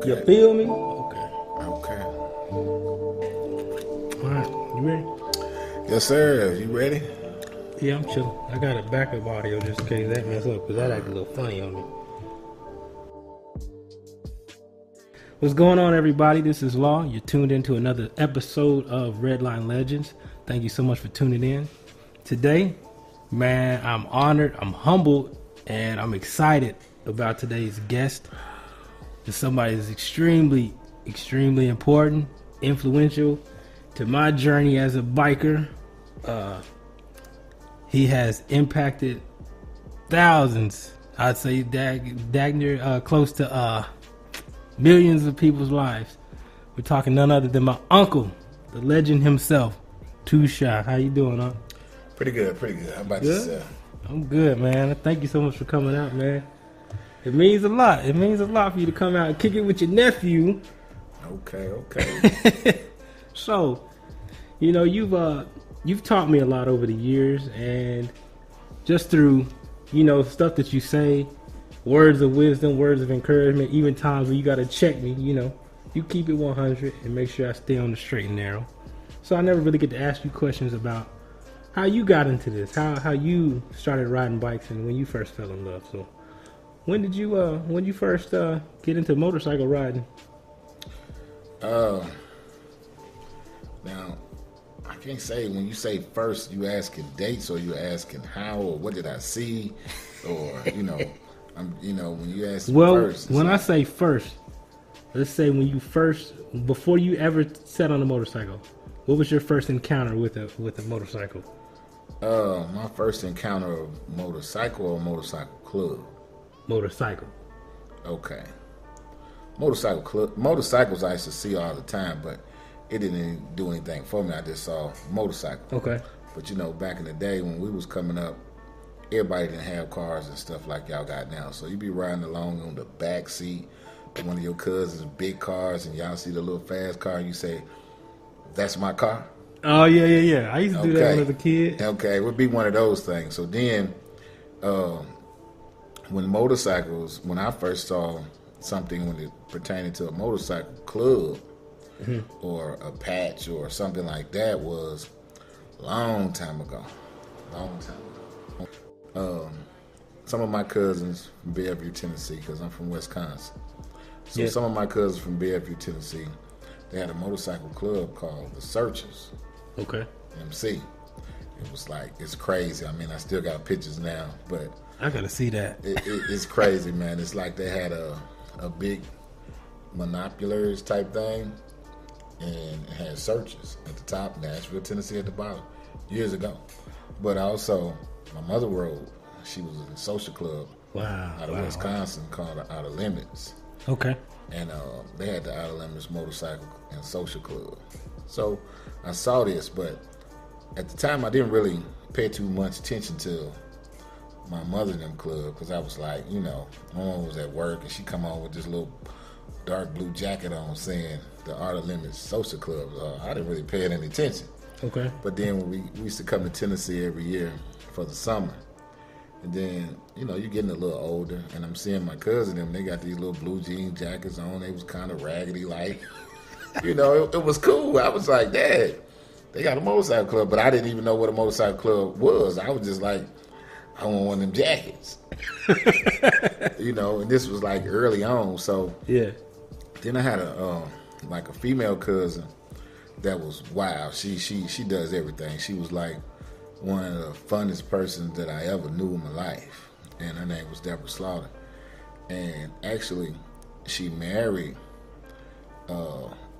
You feel me? Okay. Okay. All right. You ready? Yes, sir. You ready? Yeah, I'm chilling. I got a backup audio just in case that mess up because that act a little funny on me. What's going on, everybody? This is Law. You're tuned into another episode of Redline Legendz. Thank you so much for tuning in. Today, man, I'm honored, I'm humbled, and I'm excited about today's guest. It's somebody that's extremely, extremely important, influential to my journey as a biker. He has impacted thousands, I'd say close to millions of people's lives. We're talking none other than my uncle, the legend himself, TooShy. How you doing, huh? Pretty good. How about yourself? I'm good, man. Thank you so much for coming out, man. It means a lot. It means a lot for you to come out and kick it with your nephew. Okay. So, you know, you've taught me a lot over the years, and just through, you know, stuff that you say, words of wisdom, words of encouragement, even times where you got to check me, you know, you keep it 100 and make sure I stay on the straight and narrow. So I never really get to ask you questions about how you got into this, how you started riding bikes and when you first fell in love. So when did you first get into motorcycle riding? Now, I can't say when you say first, you asking dates or you asking how or what did I see, or when you ask first. When I say first, let's say when you first, before you ever sat on a motorcycle, what was your first encounter with a motorcycle? My first encounter of motorcycle or motorcycle club. Motorcycle. Okay. Motorcycle club. Motorcycles I used to see all the time, but it didn't do anything for me. I just saw motorcycle. Okay. But you know, back in the day when we was coming up, everybody didn't have cars and stuff like y'all got now. So you be riding along on the back seat of one of your cousins' big cars, and y'all see the little fast car, and you say, "That's my car." Oh yeah. I used to do that when I was a kid. Okay, it would be one of those things. So then, when I first saw something when it pertaining to a motorcycle club or a patch or something like that was a long time ago. Some of my cousins from Bellevue, Tennessee, because I'm from Wisconsin. So some of my cousins from Bellevue, Tennessee, they had a motorcycle club called the Searchers. Okay. MC. It was like, it's crazy. I mean, I still got pictures now, but I gotta see that. It's crazy, man. It's like they had a big monoculars type thing, and it had Searchers at the top, Nashville, Tennessee at the bottom, years ago. But also, my mother rode. She was in a social club out of Wisconsin called the Outer Limits. Okay. And they had the Outer Limits motorcycle and social club. So I saw this, but at the time I didn't really pay too much attention to my mother and them club, because I was like, my mom was at work and she come on with this little dark blue jacket on saying the Outer Limits social club. I didn't really pay any attention. Okay. But then when we used to come to Tennessee every year for the summer. And then, you're getting a little older, and I'm seeing my cousin and them, they got these little blue jean jackets on. They was kind of raggedy like. It was cool. I was like, Dad, they got a motorcycle club, but I didn't even know what a motorcycle club was. I was just like, I want one of them jackets. And this was like early on. So yeah. Then I had a female cousin that was wild. She does everything. She was like one of the funnest persons that I ever knew in my life. And her name was Deborah Slaughter. And actually, she married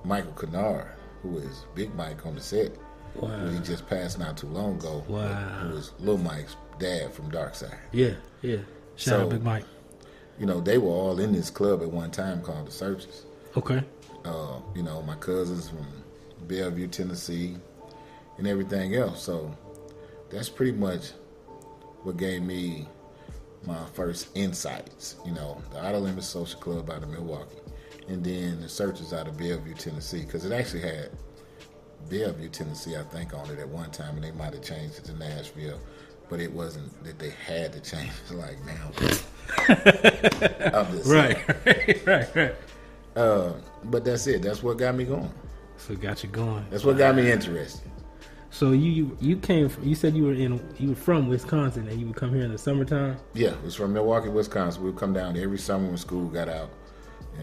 Michael Kennard, who is Big Mike on the set. Wow. Who he just passed not too long ago. Wow. Who was Lil Mike's dad from Darkside. Yeah. Shout out Big Mike. They were all in this club at one time called the Searchers. Okay. My cousins from Bellevue, Tennessee, and everything else. So that's pretty much what gave me my first insights. The Outer Limits Social Club out of Milwaukee, and then the Searchers out of Bellevue, Tennessee, because it actually had Bellevue, Tennessee, I think, on it at one time, and they might have changed it to Nashville, but it wasn't that they had to change it like now. I'm just right. But that's it. That's what got me going. So it got you going. That's what got me interested. So you came from, you said you were from Wisconsin and you would come here in the summertime? Yeah, it was from Milwaukee, Wisconsin. We would come down every summer when school got out.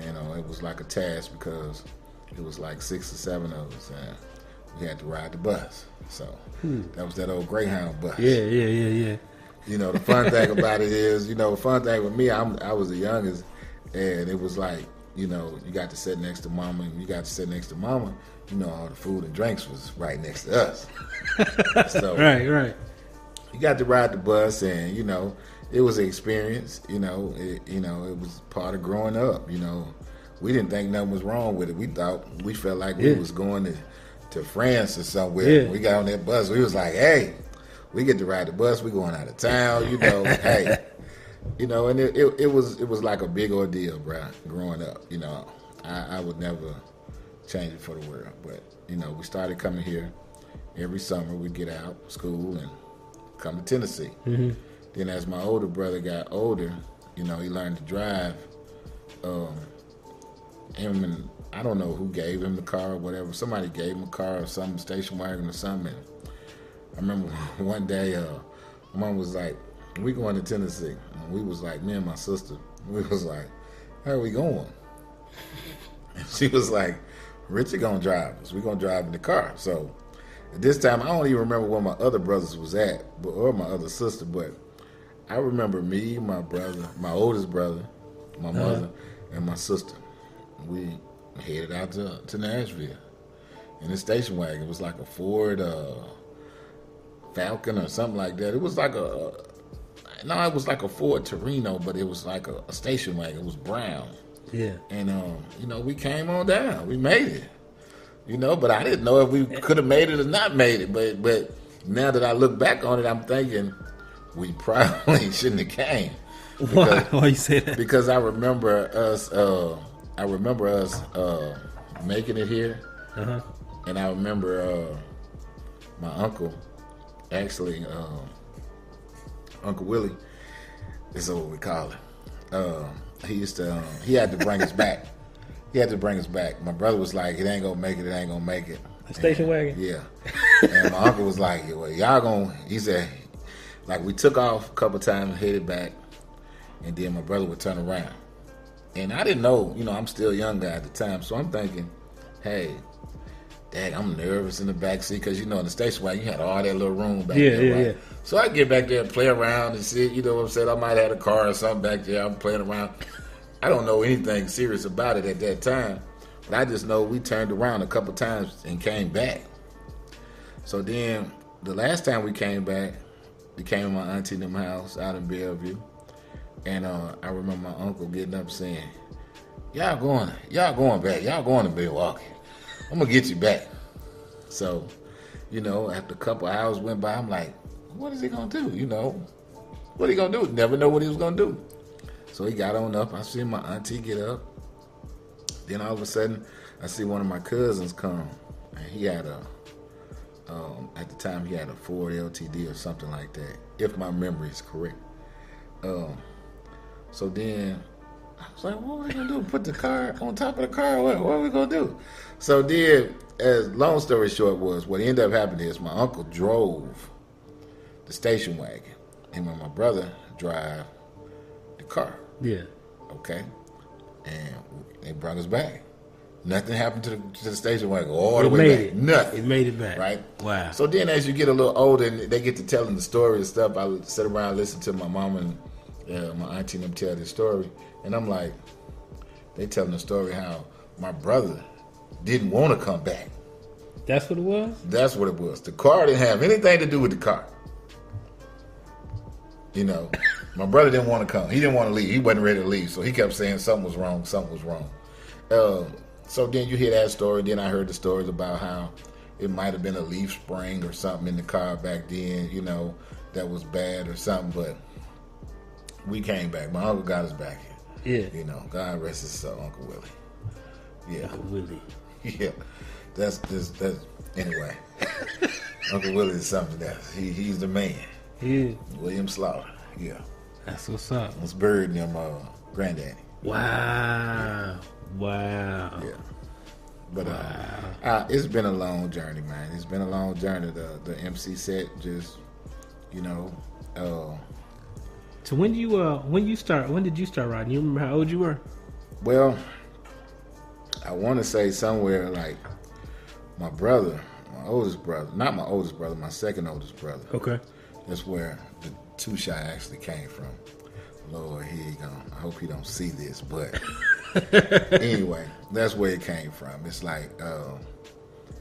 You know, it was like a task because it was like 6 or 7 of us, and we had to ride the bus. So that was that old Greyhound bus. Yeah. You know, the fun thing about it is, the fun thing with me, I was the youngest, and it was like, you got to sit next to mama, and you got to sit next to mama. All the food and drinks was right next to us. So right. You got to ride the bus, and it was an experience. It was part of growing up. We didn't think nothing was wrong with it. We felt like we was going to France or somewhere. Yeah. We got on that bus. We was like, hey, we get to ride the bus. We going out of town. Hey, and it was like a big ordeal, bro. Growing up, I would never change it for the world. But we started coming here every summer. We'd get out of school and come to Tennessee. Mm-hmm. Then as my older brother got older, he learned to drive. Him and I don't know who gave him the car or whatever. Somebody gave him a car or something, station wagon or something. And I remember one day, my mom was like, "We going to Tennessee?" And we was like, me and my sister, we was like, "How are we going?" And she was like, "Richard gonna drive us. We gonna drive in the car." So at this time, I don't even remember where my other brothers was at, or my other sister, but I remember me, my brother, my oldest brother, my mother, and my sister. We headed out to Nashville in a station wagon. It was like a Ford Falcon or something like that. It was like it was like a Ford Torino, but it was like a station wagon. It was brown. Yeah. And we came on down. We made it. But I didn't know if we could have made it or not made it. But now that I look back on it, I'm thinking we probably shouldn't have came. Why you say that? Because I remember us making it here. Uh-huh. And I remember my uncle, actually, Uncle Willie, is what we call him. He had to bring us back. He had to bring us back. My brother was like, "It ain't gonna make it. It ain't gonna make it." A station wagon? Yeah. And my uncle was like, "Well, y'all gonna," he said, like, we took off a couple times and headed back, and then my brother would turn around. And I didn't know, I'm still a young guy at the time, so I'm thinking, hey, dang, I'm nervous in the back seat, because, in the station wagon, you had all that little room back there, right? Yeah. So I get back there and play around and see, you know what I'm saying? I might have had a car or something back there. I'm playing around. I don't know anything serious about it at that time, but I just know we turned around a couple times and came back. So then, the last time we came back, we came to my auntie and them house out in Bellevue, and I remember my uncle getting up saying, y'all going back, y'all going to Milwaukee. I'm gonna get you back. So, after a couple hours went by, I'm like, what is he gonna do? What he gonna do? Never know what he was gonna do. So he got on up. I see my auntie get up. Then all of a sudden, I see one of my cousins come, and he had at the time he had a Ford LTD or something like that, if my memory is correct. So then I was like, what are we gonna do? Put the car on top of the car? What are we gonna do? So then, as long story short was, what ended up happening is my uncle drove the station wagon, and when my brother drive the car. Yeah. Okay. And they brought us back. Nothing happened to the station wagon all the way back. Nothing. It made it back. Right? Wow. So then as you get a little older and they get to telling the story and stuff, I would sit around and listen to my mom and my auntie and them tell this story. And I'm like, they telling the story how my brother didn't want to come back. That's what it was? That's what it was. The car didn't have anything to do with the car. My brother didn't want to come. He didn't want to leave. He wasn't ready to leave. So he kept saying something was wrong, something was wrong. So then you hear that story. Then I heard the stories about how it might have been a leaf spring or something in the car back then, that was bad or something. But we came back. My uncle got us back here. Yeah. God rest his soul, Uncle Willie. Yeah. Uncle Willie. Yeah. That's anyway. Uncle Willie is something else. He's the man. Yeah. William Slaughter. Yeah. That's what's up. Was buried in granddaddy. Wow. Wow. Yeah. But it's been a long journey, man. It's been a long journey. The MC set, just So when did you start riding? You remember how old you were? Well, I want to say somewhere like my brother, my oldest brother, not my oldest brother, my second oldest brother. Okay. That's where the TooShy actually came from. Lord, I hope he don't see this, but anyway, that's where it came from. It's like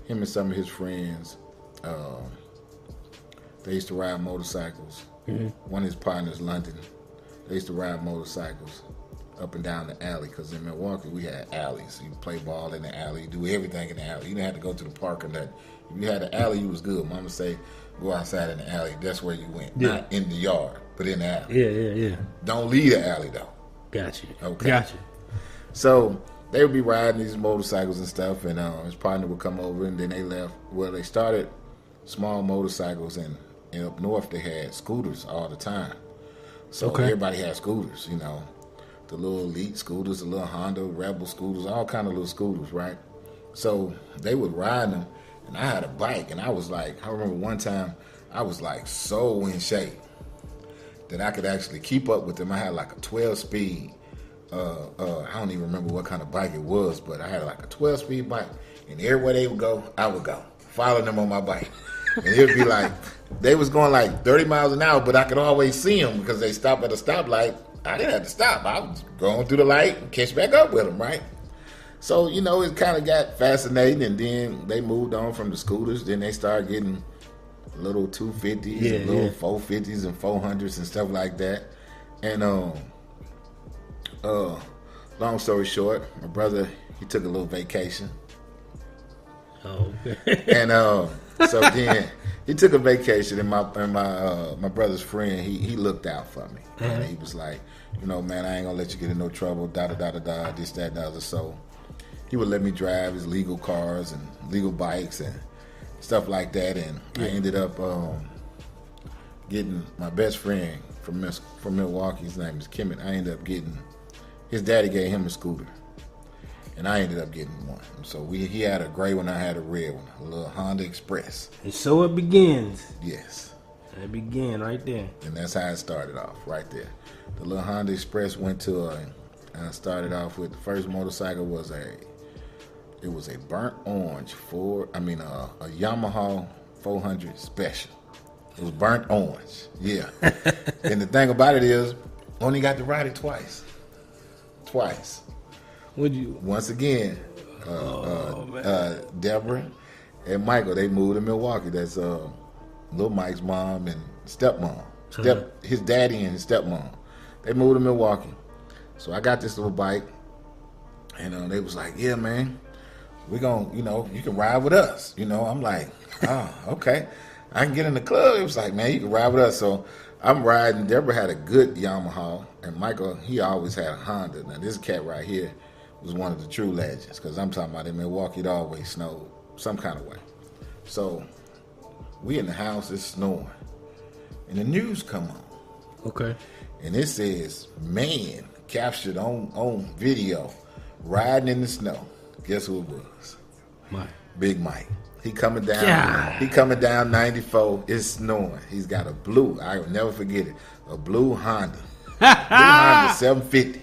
him and some of his friends, they used to ride motorcycles. Mm-hmm. One of his partners, London, they used to ride motorcycles up and down the alley, because in Milwaukee we had alleys. You play ball in the alley, you do everything in the alley. You didn't have to go to the park or nothing. If you had an alley, you was good. Mama say, go outside in the alley. That's where you went. Yeah. Not in the yard, but in the alley. Yeah. Don't leave the alley, though. Got you. Okay. Got you. So they would be riding these motorcycles and stuff, and his partner would come over, and then they left. Well, they started small motorcycles, and up north they had scooters all the time. So everybody had scooters, the little elite scooters, the little Honda Rebel scooters, all kind of little scooters, right? So they would ride them, and I had a bike, and I was like, I remember one time I was like so in shape that I could actually keep up with them. I had like a 12-speed. I don't even remember what kind of bike it was, but I had like a 12-speed bike, and everywhere they would go, I would go, following them on my bike. And it would be like, they was going like 30 miles an hour, but I could always see them because they stopped at a stoplight. I didn't have to stop. I was going through the light and catch back up with them, right? So, it kind of got fascinating, and then they moved on from the scooters. Then they started getting little 250s and little 450s and 400s and stuff like that. And long story short, my brother, he took a little vacation. Oh, and so then he took a vacation, and my brother's friend, he looked out for me. Uh-huh. And he was like, man, I ain't gonna let you get in no trouble, da-da-da-da-da, this, that, and the other. So he would let me drive his legal cars and legal bikes and stuff like that. And I ended up getting my best friend from Milwaukee. His name is Kimmett. I ended up getting, his daddy gave him a scooter, and I ended up getting one. So he had a gray one, I had a red one, a little Honda Express. And so it begins. Yes. It began right there. And that's how it started off, right there. The little Honda Express went to I started off with, the first motorcycle was a burnt orange a Yamaha 400 Special. It was burnt orange, yeah. And the thing about it is, only got to ride it twice. Would you? Once again, Deborah and Michael, they moved to Milwaukee. That's Little Mike's mom and stepmom. His daddy and his stepmom. They moved to Milwaukee. So I got this little bike, and they was like, yeah, man, we're going to, you can ride with us. I'm like, okay. I can get in the club. It was like, man, you can ride with us. So I'm riding. Deborah had a good Yamaha, and Michael, he always had a Honda. Now, this cat right here was one of the true legends, because I'm talking about in Milwaukee, it always snowed some kind of way. So we in the house, it's snowing, and the news come on. Okay. And it says, man captured on video riding in the snow. Guess who it was? Mike. Big Mike. He coming down. Yeah. He coming down 94. It's snowing. He's got a blue. I will never forget it. A blue Honda. Blue Honda 750.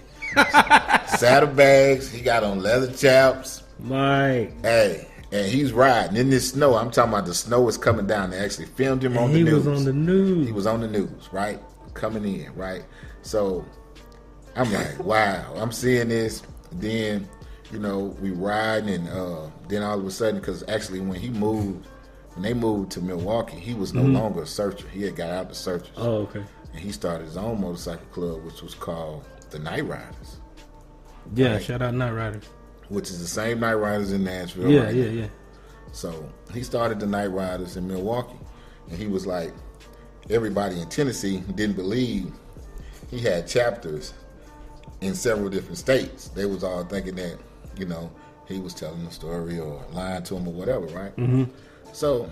Saddlebags. He got on leather chaps. Mike. Hey, and he's riding in this snow. I'm talking about the snow is coming down. They actually filmed him on the news. He was on the news. He was on the news, right? Coming in, right? So I'm like, wow. I'm seeing this. Then, we riding, and then all of a sudden, because actually when they moved to Milwaukee, he was no longer a searcher. He had got out the searchers. Oh, okay. And he started his own motorcycle club, which was called the Night Riders. Yeah, right? Shout out Night Riders. Which is the same Night Riders in Nashville. Yeah, right yeah, now. yeah. So he started the Night Riders in Milwaukee, and he was like, everybody in Tennessee didn't believe he had chapters in several different states. They was all thinking that, he was telling a story or lying to them or whatever, right? Mm-hmm. So,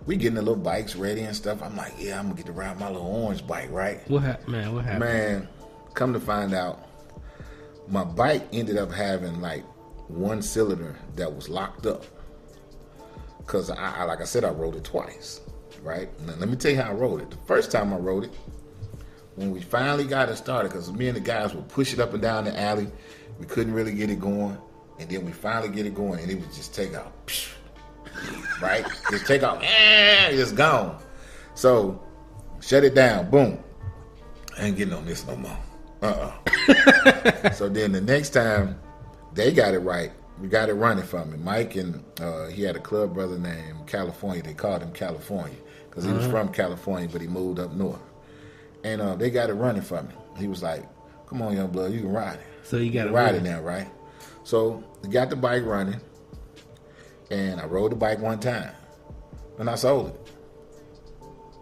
we getting the little bikes ready and stuff. I'm like, yeah, I'm going to get to ride my little orange bike, right? What happened? Man, come to find out, my bike ended up having like one cylinder that was locked up. Because I like I said, I rode it twice, right? Now, let me tell you how I rode it. The first time I rode it, when we finally got it started, because me and the guys would push it up and down the alley, we couldn't really get it going, and then we finally get it going, and it would just take off, right? Just take off, it's gone. So, shut it down, boom. I ain't getting on this no more. So then the next time, they got it right. We got it running for me. Mike and he had a club brother named California. They called him California because he was from California, but he moved up north. And they got it running for me. He was like, "Come on, young blood, you can ride it." So you got to ride it now, right? So we got the bike running, and I rode the bike one time, and I sold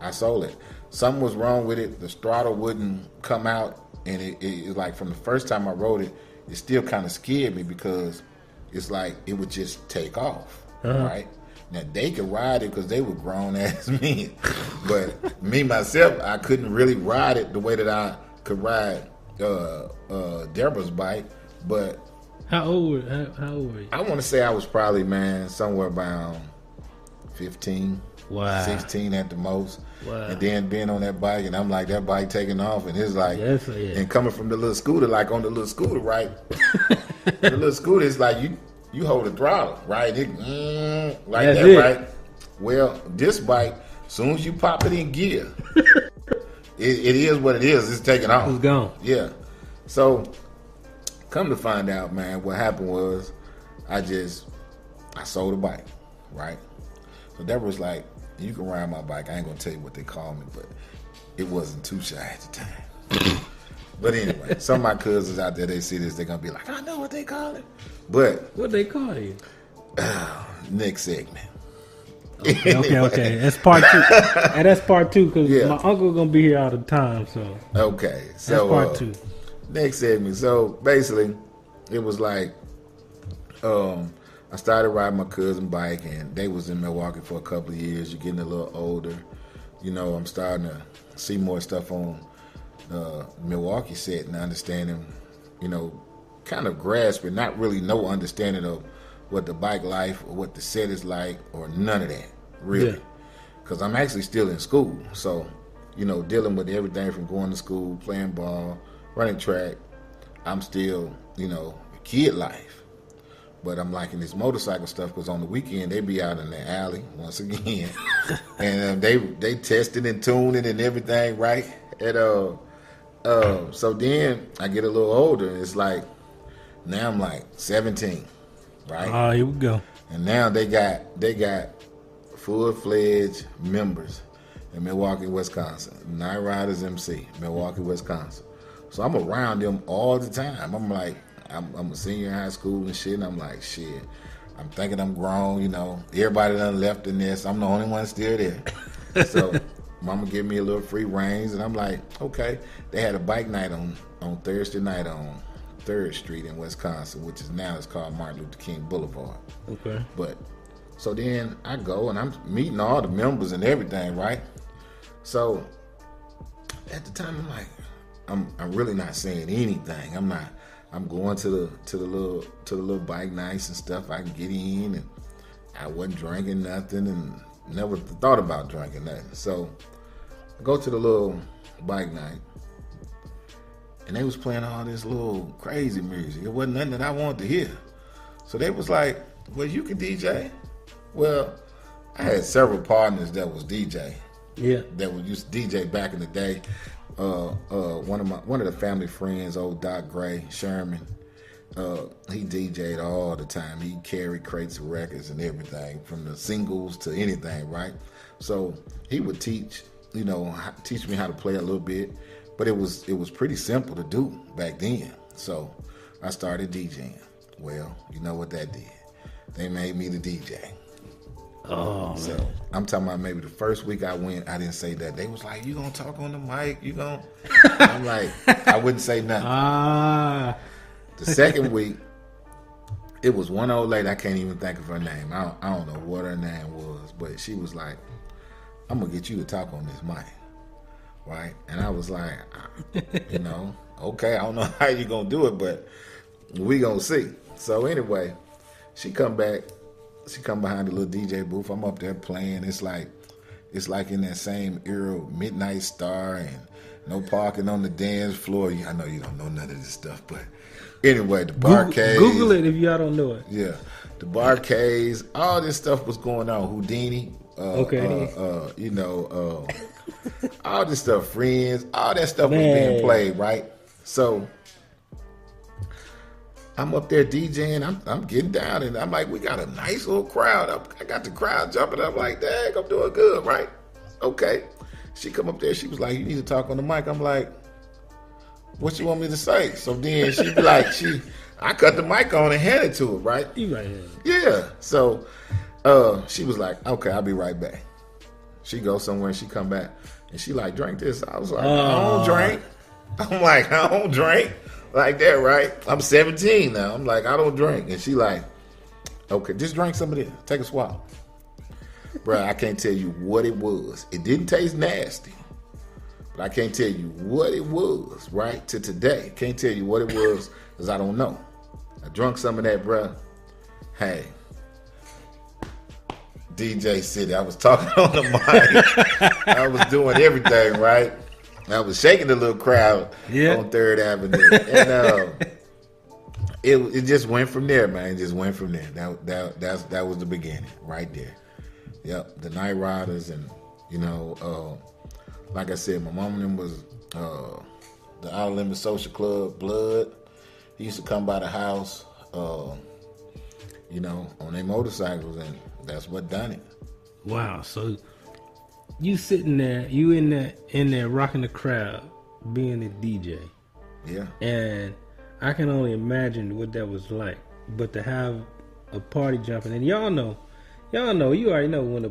it. Something was wrong with it. The throttle wouldn't come out, and it like from the first time I rode it, it still kind of scared me because it's like it would just take off, right? Now, they could ride it because they were grown ass men. But me, myself, I couldn't really ride it the way that I could ride Deborah's bike. But how old were you? I want to say I was probably, man, somewhere around 15, 16 at the most. Wow. And then being on that bike, and I'm like, that bike taking off, and it's like, and coming from the little scooter, like on the little scooter, right? The little scooter is like, you hold the throttle, right? Like that's that, it. Right? Well, this bike, as soon as you pop it in gear, it is what it is. It's taking off. It's gone. Yeah. So, come to find out, man, what happened was I sold the bike, right? So Deborah was like, you can ride my bike. I ain't going to tell you what they call me, but it wasn't TooShy at the time. But anyway, some of my cousins out there, they see this, they're going to be like, I know what they call it. But what they call you? Next segment. Okay. That's part 2. And that's part 2 because my uncle going to be here all the time. So okay. So that's part 2. Next segment. So basically, it was like I started riding my cousin's bike, and they was in Milwaukee for a couple of years. You're getting a little older. You know, I'm starting to see more stuff on Milwaukee set and understanding, you know, kind of grasping, not really no understanding of what the bike life or what the set is like or none of that, really. Because I'm actually still in school. So, you know, dealing with everything from going to school, playing ball, running track, I'm still, you know, kid life. But I'm liking this motorcycle stuff because on the weekend they be out in the alley once again, and they testing and tuning and everything, right? And so then I get a little older, and it's like now I'm like 17, right? Oh, here we go. And now they got full-fledged members in Milwaukee, Wisconsin. Night Riders MC, Milwaukee, Wisconsin. So I'm around them all the time. I'm like, I'm a senior in high school and shit, and I'm like, shit, I'm thinking I'm grown, you know. Everybody done left in this. I'm the only one still there. So mama give me a little free reins, and I'm like, okay. They had a bike night on Thursday night on 3rd Street in Wisconsin, which is now it's called Martin Luther King Boulevard. Okay. But so then I go, and I'm meeting all the members and everything, right? So at the time, I'm like, I'm really not saying anything. I'm going to the little bike nights and stuff. I can get in, and I wasn't drinking nothing, and never thought about drinking nothing. So I go to the little bike night, and they was playing all this little crazy music. It wasn't nothing that I wanted to hear. So they was like, "Well, you can DJ." Well, I had several partners that was DJ. Yeah. That was used to DJ back in the day. One of the family friends, old Doc Gray, Sherman, he DJ'd all the time. He carried crates of records and everything, from the singles to anything, right? So he would teach me how to play a little bit, but it was pretty simple to do back then. So I started DJing. Well, you know what that did? They made me the DJ. Oh, so man. I'm talking about maybe the first week I went, I didn't say that. They was like, "You gonna talk on the mic? You gonna?" I'm like, I wouldn't say nothing. The second week, it was one old lady. I can't even think of her name. I don't know what her name was, but she was like, "I'm gonna get you to talk on this mic, right?" And I was like, okay, I don't know how you gonna do it, but we gonna see. So anyway, she come back. She come behind the little DJ booth. I'm up there playing. It's like in that same era, Midnight Star and no parking on the dance floor. I know you don't know none of this stuff, but anyway, the barcades. Google it if y'all don't know it. Yeah, the barcades. All this stuff was going on. Houdini. All this stuff. Friends. All that stuff was being played, right? So I'm up there DJing. I'm getting down, and I'm like, we got a nice little crowd. I got the crowd jumping. I'm like, dang, I'm doing good, right? Okay. She come up there. She was like, you need to talk on the mic. I'm like, what you want me to say? So then she be like, I cut the mic on and handed it to her, right? You right here. Yeah. So she was like, okay, I'll be right back. She goes somewhere and she come back and she like, drink this. I was like, I don't drink. I'm like, I don't drink like that, right? I'm 17 now. I'm like, I don't drink. And she like, okay, just drink some of this. Take a swallow. Bruh, I can't tell you what it was. It didn't taste nasty. But I can't tell you what it was, right? To today. Can't tell you what it was because I don't know. I drunk some of that, bruh. Hey. DJ City. I was talking on the mic. I was doing everything, right? I was shaking the little crowd on 3rd Avenue. And it just went from there, man. It just went from there. That was the beginning right there. Yep, the Night Riders and, like I said, my mom and them was the Outer Limits Social Club, Blood. He used to come by the house, on their motorcycles, and that's what done it. Wow, so you sitting there, you in there rocking the crowd, being a DJ. Yeah. And I can only imagine what that was like. But to have a party jumping, and y'all know, you already know when a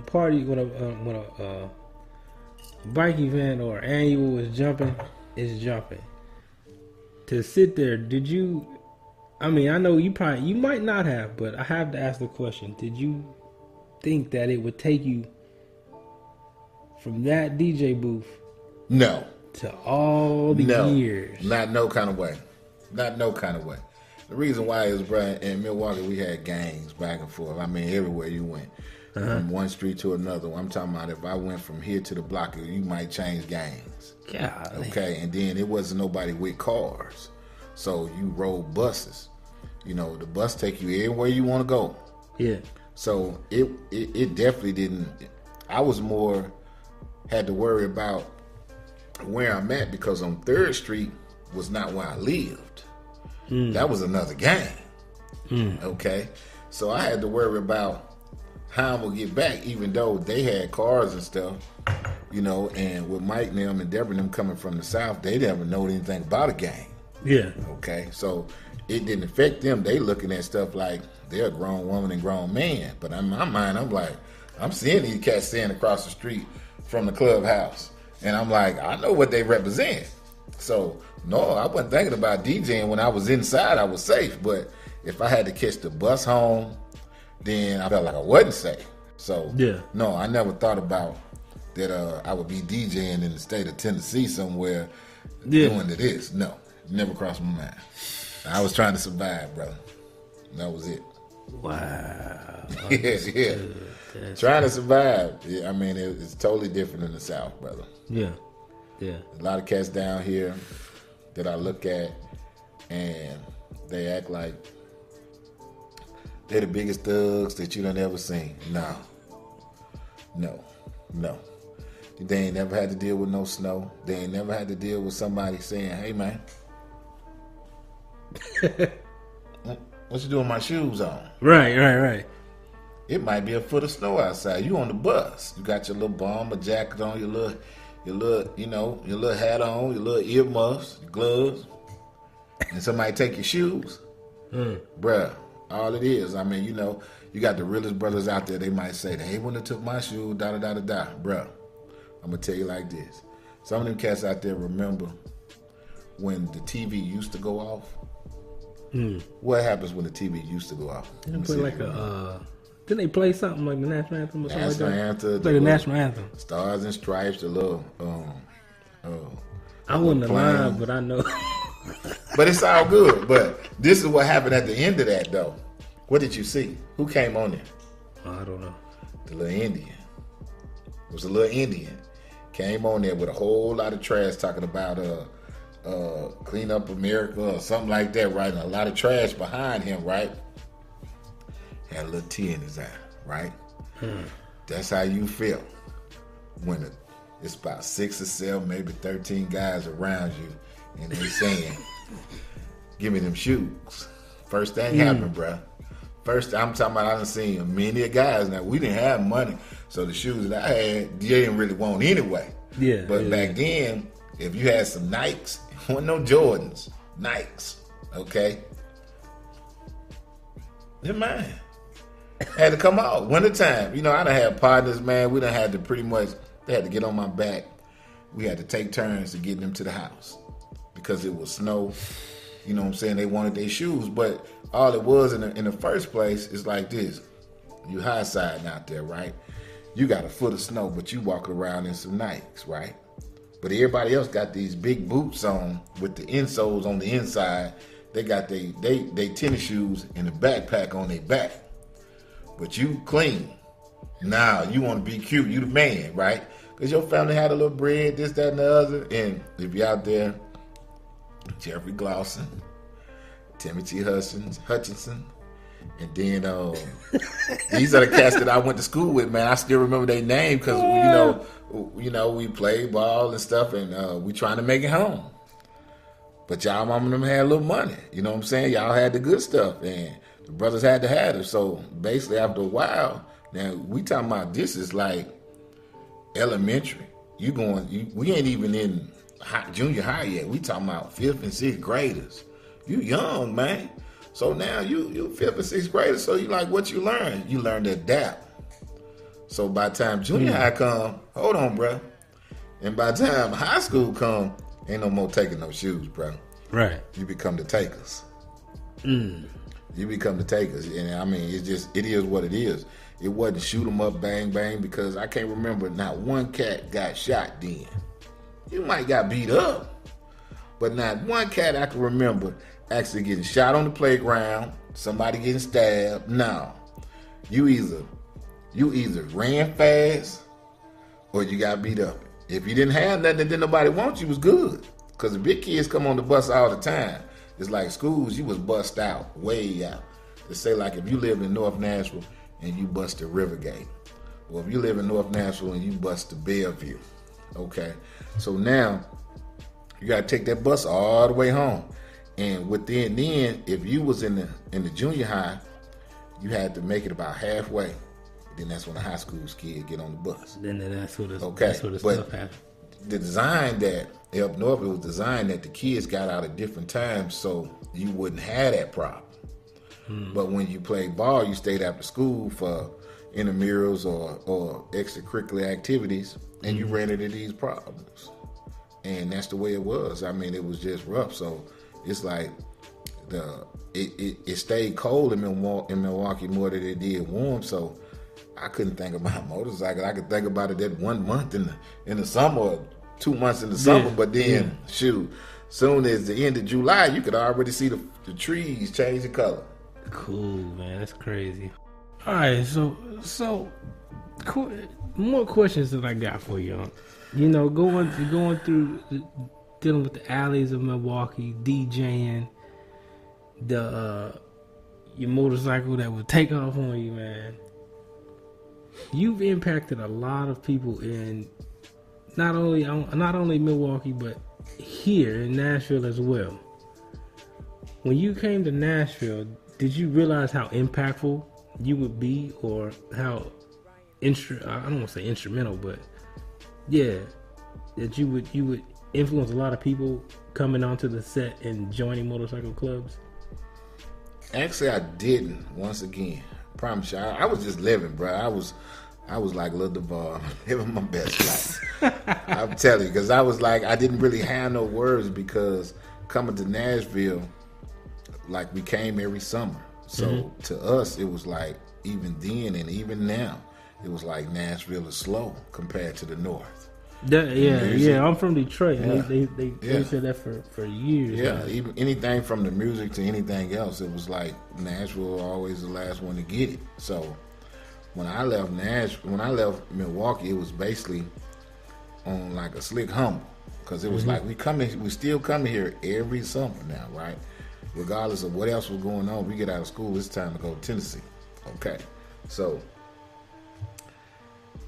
bike event or annual is jumping, it's jumping. To sit there, did you? I mean, I know you might not have, but I have to ask the question: did you think that it would take you from that DJ booth? No. To all the years? Not no kind of way. Not no kind of way. The reason why is, bro, in Milwaukee we had gangs back and forth. I mean, everywhere you went. From one street to another. I'm talking about if I went from here to the block, you might change gangs. God. Okay, and then it wasn't nobody with cars. So you rode buses. The bus take you everywhere you want to go. Yeah. So it definitely didn't. I was more had to worry about where I'm at because on 3rd Street was not where I lived. That was another gang. Okay, so I had to worry about how I'm gonna get back, even though they had cars and stuff, and with Mike and them and Deborah and them coming from the South, they never know anything about a gang. Yeah. Okay, so it didn't affect them. They looking at stuff like they're a grown woman and grown man. But in my mind, I'm like, I'm seeing these cats standing across the street from the clubhouse. And I'm like, I know what they represent. So, no, I wasn't thinking about DJing. When I was inside, I was safe. But if I had to catch the bus home, then I felt like I wasn't safe. So, no, I never thought about that I would be DJing in the state of Tennessee somewhere doing this. No, never crossed my mind. I was trying to survive, brother. That was it. Wow. yeah. Trying to survive. Yeah, I mean, it's totally different in the South, brother. Yeah. Yeah. A lot of cats down here that I look at and they act like they're the biggest thugs that you done ever seen. No. They ain't never had to deal with no snow. They ain't never had to deal with somebody saying, hey, man, what you doing with my shoes on? Right. It might be a foot of snow outside. You on the bus. You got your little bomber jacket on, your little hat on, your little earmuffs, your gloves, and somebody take your shoes. Bruh, all it is, I mean, you got the realest brothers out there, they might say, they wouldn't have took my shoes, da-da-da-da-da. Bruh, I'm going to tell you like this. Some of them cats out there remember when the TV used to go off. What happens when the TV used to go off? Didn't they play something like the national anthem or something national like that? Anthem, Play the national anthem. Stars and Stripes, the little I wouldn't have lied, but I know. But it's all good. But this is what happened at the end of that, though. What did you see? Who came on there? I don't know. The little Indian. It was a little Indian. Came on there with a whole lot of trash talking about Clean Up America or something like that, right? And a lot of trash behind him, right? Had a little tear in his eye, right? That's how you feel when it's about 6 or 7, maybe 13 guys around you, and they saying, "Give me them shoes." First thing happened, bruh. First, I'm talking about I done seen many guys. Now, we didn't have money, so the shoes that I had, they didn't really want anyway. Yeah. But back then, if you had some Nikes, it wasn't no Jordans, Nikes, okay? They're mine. Had to come out. Wintertime. You know, I done had partners, man. We done had to pretty much, they had to get on my back. We had to take turns to get them to the house because it was snow. You know what I'm saying? They wanted their shoes. But all it was in the first place is like this. You high siding out there, right? You got a foot of snow, but you walk around in some Nikes, right? But everybody else got these big boots on with the insoles on the inside. They got they tennis shoes and a backpack on their back. But you clean. Now, you want to be cute. You the man, right? Because your family had a little bread, this, that, and the other. And if you're out there, Jeffrey Glosson, Timothy Hutchinson, and then these are the cats that I went to school with, man. I still remember their name because, you know, we played ball and stuff, and we trying to make it home. But y'all mama and them had a little money. You know what I'm saying? Y'all had the good stuff, and the brothers had to have it. So basically, after a while, now we talking about this is like elementary. We ain't even in junior high yet. We talking about 5th and 6th graders. You young, man. So now you 5th and 6th graders. So you like what you learn? You learn to adapt. So by the time junior high come, hold on, bro. And by the time high school come, ain't no more taking no shoes, bro. Right. You become the takers. You become the takers. And I mean, it is what it is. It wasn't shoot 'em up, bang, bang, because I can't remember not one cat got shot then. You might got beat up, but not one cat I can remember actually getting shot on the playground, somebody getting stabbed. No. You either ran fast or you got beat up. If you didn't have nothing that didn't nobody want you, was good. Because the big kids come on the bus all the time. It's like schools, you was bust out, way out. They say like if you live in North Nashville and you bust to Rivergate, or if you live in North Nashville and you bust to Bellevue, okay? So now you got to take that bus all the way home. And within then, if you was in the junior high, you had to make it about halfway. Then that's when the high school kids get on the bus. Then that's what the but stuff happened. The design that up north, it was designed that the kids got out at different times so you wouldn't have that problem. But when you played ball, you stayed after school for intramurals or extracurricular activities, and you ran into these problems. And that's the way it was. I mean, it was just rough. So it's like it stayed cold in Milwaukee more than it did warm. So I couldn't think about motorcycle. I could think about it that 1 month in the summer, or 2 months in the summer. But then, shoot, soon as the end of July, you could already see the trees change the color. Cool, man. That's crazy. All right, so more questions that I got for you. You know, going through dealing with the alleys of Milwaukee, DJing, your motorcycle that would take off on you, man. You've impacted a lot of people in not only Milwaukee but here in Nashville as well. When you came to Nashville, did you realize how impactful you would be, or how I don't want to say instrumental, but yeah, that you would influence a lot of people coming onto the set and joining motorcycle clubs? Actually, I didn't. Once again, promise you, I was just living, bro. I was like Lil Duval, living my best life. I'm telling you, because I was like, I didn't really have no words, because coming to Nashville, like we came every summer. So to us, it was like, even then and even now, it was like Nashville is slow compared to the north. Yeah. I'm from Detroit, and they said that for years. Yeah, even anything from the music to anything else, it was like Nashville always the last one to get it. So when I left Milwaukee, it was basically on like a slick humble, because it was like we still coming here every summer now, right? Regardless of what else was going on, we get out of school, it's time to go to Tennessee. Okay, so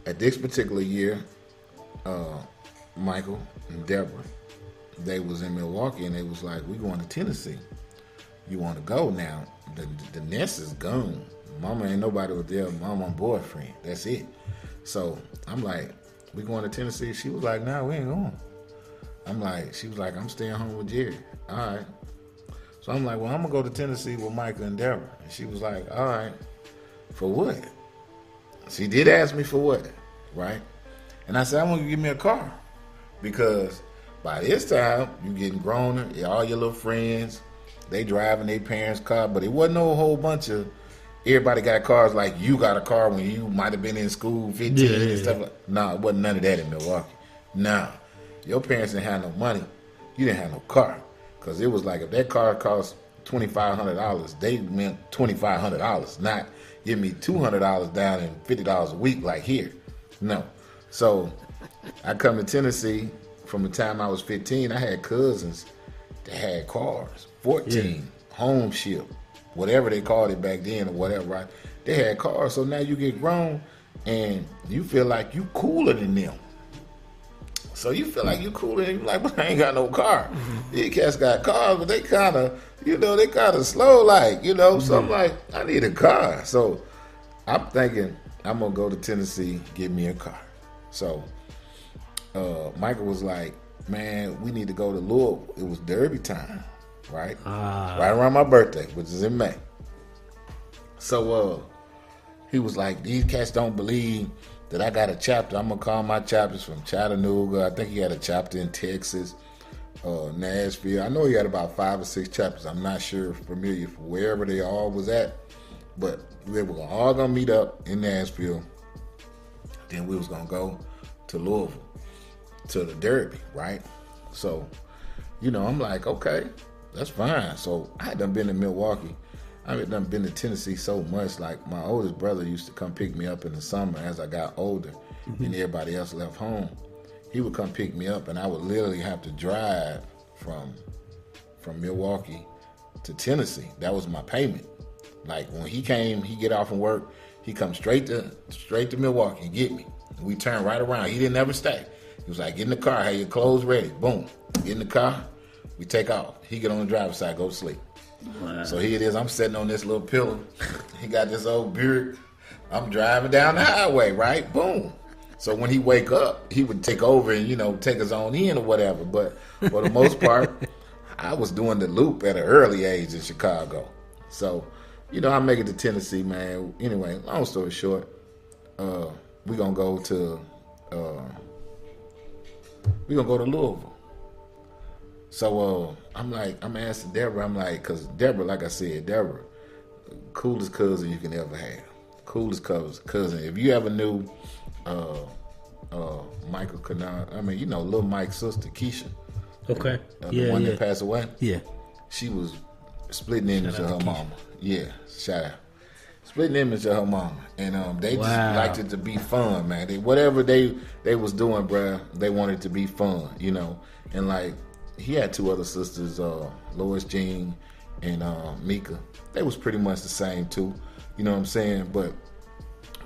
at this particular year, Michael and Deborah, they was in Milwaukee, and they was like, we going to Tennessee. You want to go now? The nest is gone. Mama ain't nobody with there. Mama and boyfriend. That's it. So I'm like, we going to Tennessee? She was like, nah, we ain't going. She was like, I'm staying home with Jerry. All right. So I'm like, well, I'm going to go to Tennessee with Michael and Deborah. And she was like, all right. For what? She did ask me for what, right? And I said, I want you to give me a car. Because by this time, you getting grown, all your little friends, they driving their parents' car, but it wasn't no whole bunch of, everybody got cars like you got a car when you might have been in school 15 and stuff like that. No, it wasn't none of that in Milwaukee. No. Your parents didn't have no money. You didn't have no car. Because it was like, if that car cost $2,500, they meant $2,500, not give me $200 down and $50 a week like here. No. So I come to Tennessee. From the time I was 15, I had cousins that had cars, 14, home ship, whatever they called it back then or whatever, right? They had cars. So now you get grown and you feel like you cooler than them. So you feel like you cooler than, you like, but I ain't got no car. These cats got cars, but they kind of, slow like, So I'm like, I need a car. So I'm thinking I'm going to go to Tennessee, get me a car. So Michael was like, man, we need to go to Louisville. It was Derby time, right? Right around my birthday, which is in May. So he was like, these cats don't believe that I got a chapter. I'm going to call my chapters from Chattanooga. I think he had a chapter in Texas, Nashville. I know he had about 5 or 6 chapters. I'm not sure, familiar for wherever they all was at. But we were all going to meet up in Nashville. Then we was going to go to Louisville, to the Derby, right? So, I'm like, okay, that's fine. So I had done been to Milwaukee. I had done been to Tennessee so much. Like, my oldest brother used to come pick me up in the summer as I got older and everybody else left home. He would come pick me up, and I would literally have to drive from Milwaukee to Tennessee. That was my payment. Like, when he came, he get off from work, he come straight to Milwaukee and get me. We turned right around. He didn't ever stay. He was like, get in the car, have your clothes ready. Boom. Get in the car, we take off. He get on the driver's side, go to sleep. Wow. So here it is, I'm sitting on this little pillow. He got this old Buick. I'm driving down the highway, right? Boom. So when he wake up, he would take over and, take his own in or whatever. But for the most part, I was doing the loop at an early age in Chicago. So, I make it to Tennessee, man. Anyway, long story short, we're going to go to Louisville. So I'm asking Deborah, because Deborah, like I said, Deborah, coolest cousin you can ever have. Coolest cousin. If you ever knew Michael Canard, little Mike's sister, Keisha. Okay. The one that passed away. Yeah. She was splitting image of her mama. Yeah, shout out. Splitting image of her mama. And they just liked it to be fun, man. Whatever they was doing, bruh, they wanted it to be fun, And like, he had 2 other sisters, Lois Jean and Mika. They was pretty much the same too. You know what I'm saying? But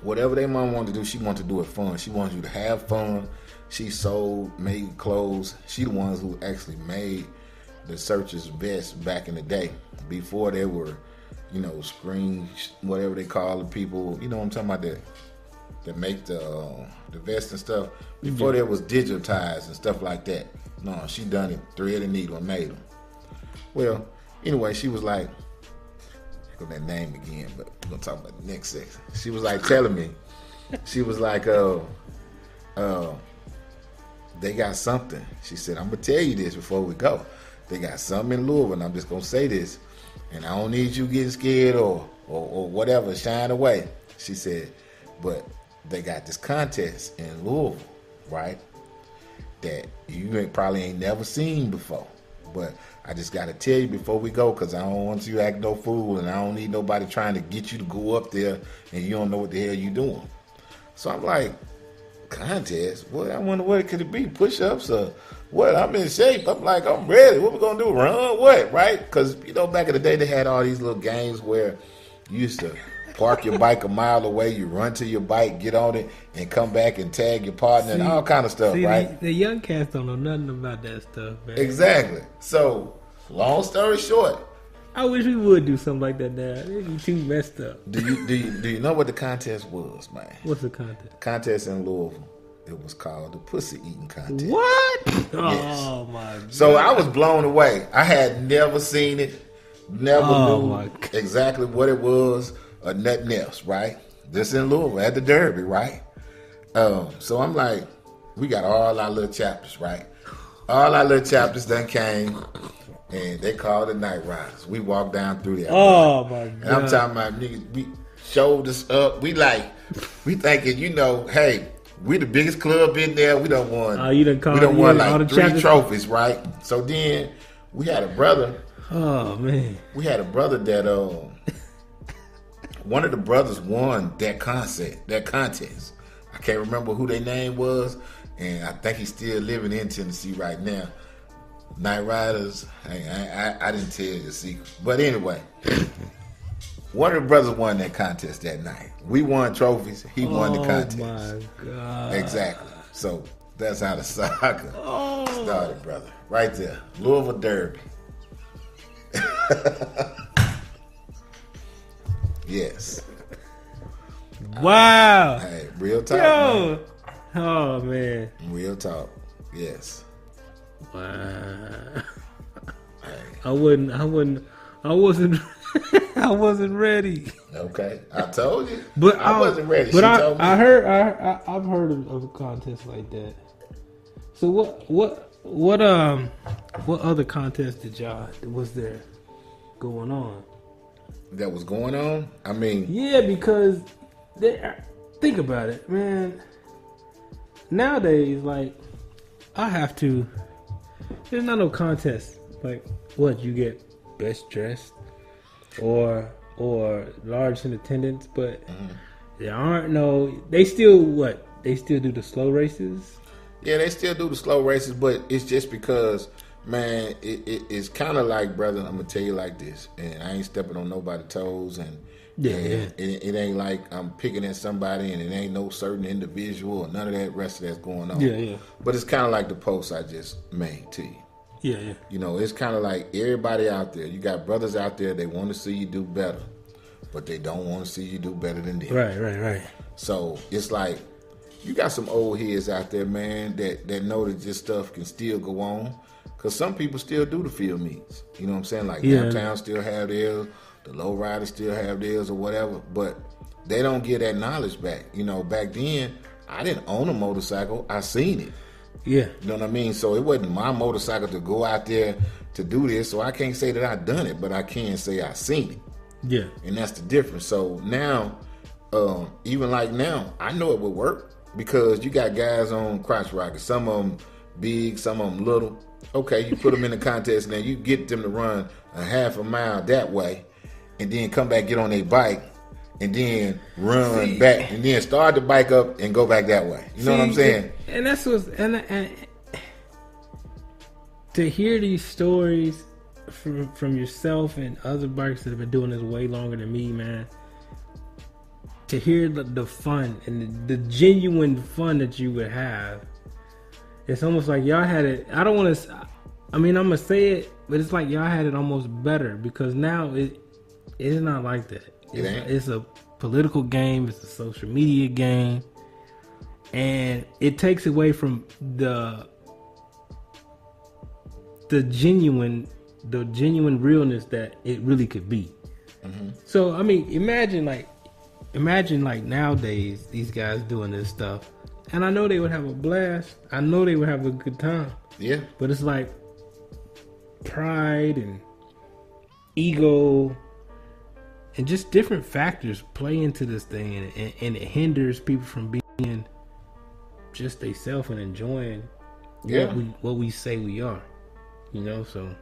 whatever their mom wanted to do, she wanted to do it fun. She wanted you to have fun. She made clothes. She the ones who actually made the Searchers vests back in the day. Before they were, screen, whatever they call the people, you know what I'm talking about, that make the vest and stuff. Before there was digitized and stuff like that. No, she done it, thread and needle and made them. Well, anyway, she was like, I got that name again, but we're going to talk about the next section. She was like telling me, she was like, they got something. She said, I'm going to tell you this before we go. They got something in Louisville, and I'm just going to say this, and I don't need you getting scared or whatever, shine away. She said, but they got this contest in Louisville, right? that you probably ain't never seen before. But I just got to tell you before we go, because I don't want you to act no fool, and I don't need nobody trying to get you to go up there and you don't know what the hell you doing. So I'm like, contest? What? I wonder what it could be. Push-ups or what? I'm in shape. I'm like, I'm ready. What we going to do? Run? What? Right? Because, back in the day, they had all these little games where you used to park your bike a mile away, you run to your bike, get on it, and come back and tag your partner and all kind of stuff, right? The young cats don't know nothing about that stuff, man. Exactly. So, long story short, I wish we would do something like that now. It'd be too messed up. Do you know what the contest was, man? What's the contest? Contest in Louisville. It was called the Pussy Eating Contest. What? Yes. Oh my God. So I was blown away. I had never seen it, never knew exactly what it was or nothing else, right? This in Louisville at the Derby, right? So I'm like, we got all our little chapters, right? All our little chapters done came, and they called the Night Riders. We walked down through there. Oh my God! And I'm talking about niggas, we shoulders up. We thinking, hey, we the biggest club in there. We don't won. We done won like 3 trophies, right? So then we had a brother. Oh man, we had a brother that one of the brothers won that contest. I can't remember who their name was, and I think he's still living in Tennessee right now. Night Riders, I didn't tell you the secret. But anyway, one of the brothers won that contest that night. We won trophies. He won the contest. Oh, my God. Exactly. So that's how the saga started, brother. Right there. Louisville Derby. Yes. Wow. Hey, real talk, man. Oh, man. Real talk. Yes. Wow. Hey. I wasn't ready. Okay, I told you. But I wasn't ready. But she told me. I've heard of a contest like that. So what other contest was there going on? That was going on? I mean, yeah, because think about it, man. Nowadays, like, there's not no contest. Like, what, you get best dressed or large in attendance, but there aren't they still do the slow races? Yeah, they still do the slow races, but it's just because, man, it's kind of like, brother, I'm going to tell you like this, and I ain't stepping on nobody's toes, and it ain't like I'm picking at somebody, and it ain't no certain individual or none of that rest of that's going on. Yeah. But it's kind of like the post I just made to you. Yeah. It's kind of like everybody out there. You got brothers out there, they want to see you do better, but they don't want to see you do better than them. Right. So it's like, you got some old heads out there, man, that know that this stuff can still go on. Because some people still do the field meets. You know what I'm saying? Like, downtown still have theirs, the low riders still have theirs or whatever. But they don't get that knowledge back. Back then, I didn't own a motorcycle. I seen it. Yeah. You know what I mean? So it wasn't my motorcycle to go out there to do this. So I can't say that I done it, but I can say I seen it. Yeah. And that's the difference. So now, even like now, I know it would work. Because you got guys on crotch rockets, some of them big, some of them little. Okay, you put them in the contest, and then you get them to run a half a mile that way, and then come back, get on their bike, and then run back, and then start the bike up and go back that way. You know what I'm saying? And that's and to hear these stories from yourself and other bikers that have been doing this way longer than me, man. To hear the fun and the genuine fun that you would have, it's almost like y'all had it. I'm gonna say it, but it's like y'all had it almost better because now it is not like that. It's a political game. It's a social media game, and it takes away from the genuine realness that it really could be. Mm-hmm. So I mean, imagine like nowadays these guys doing this stuff, and I know they would have a blast. I know they would have a good time. Yeah. But it's like pride and ego and just different factors play into this thing, and it hinders people from being just themselves and enjoying Yeah. what we say we are. You know, so